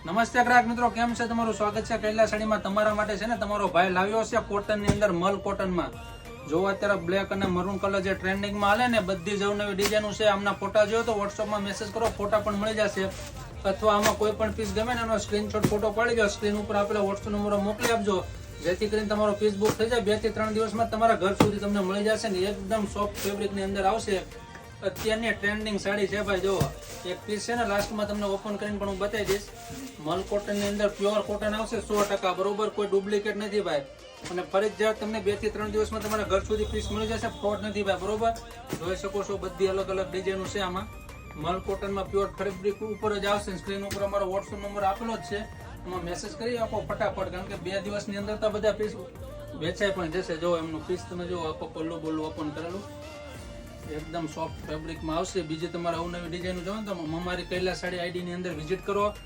નમસ્તે ગ્રાહક મિત્રો, કેમ છે? તમારું સ્વાગત છે કૈલાસ સાડીમાં. તમારા માટે છે ને તમારો ભાઈ લાવ્યો છે કોટન ની અંદર, મલ કોટન માં. જો અત્યારે બ્લેક અને મરૂન કલર જે ટ્રેન્ડિંગ માં હાલે ને, બધી જ નવી ડિઝાઇન છે. આમના ફોટા જોયો તો વોટ્સઅપ માં મેસેજ કરો, ફોટા પણ મળી જશે. અથવા આમાં કોઈ પણ પીસ ગમે ને એનો સ્ક્રીનશોટ ફોટો પાડી દો, સ્ક્રીન ઉપર આપેલા વોટ્સઅપ નંબર મોકલી આપજો, જેથી કરીને તમારો પીસ બુક થઈ જાય. 2 થી 3 દિવસમાં તમારા ઘર સુધી તમને મળી જશે ને એકદમ સોફ્ટ ફેબ્રિક ની અંદર આવશે. અત્યારની ટ્રેન્ડિંગ સાડી છે ભાઈ. જો એક પીસ છે ને, લાસ્ટમાં તમને ઓપન કરીને પણ હું બતાવી દઈશ. મલ કોટન ની અંદર પ્યોર કોટન આવશે 100%, બરોબર, કોઈ ડુપ્લિકેટ નથી ભાઈ. અને ફરજિયાત તમને 2 થી 3 દિવસમાં તમારા ઘર સુધી પીસ મળી જશે, ફ્રોડ નથી ભાઈ, બરોબર. જોઈ શકો છો બધી અલગ અલગ ડિઝાઇનો છે આમાં. મલ કોટનમાં પ્યોર ફેબ્રિક ઉપર જ આવશે. સ્ક્રીન ઉપર અમારો વોટ્સઅપ નંબર આપેલો જ છે, એમાં મેસેજ કરી આપો ફટાફટ, કારણ કે 2 દિવસની અંદર તો બધા પીસ વેચાઈ પણ જશે. જો એમનું પીસ તમે જો આખો પલ્લું બોલ્લું ઓપન કરેલું, એકદમ સોફ્ટ ફેબ્રિકમાં આવશે. બીજી તમારે અવનવી ડિઝાઇન જોવો ને તો અમારી કૈલાસ સાડી આઈડી ની અંદર વિઝિટ કરો.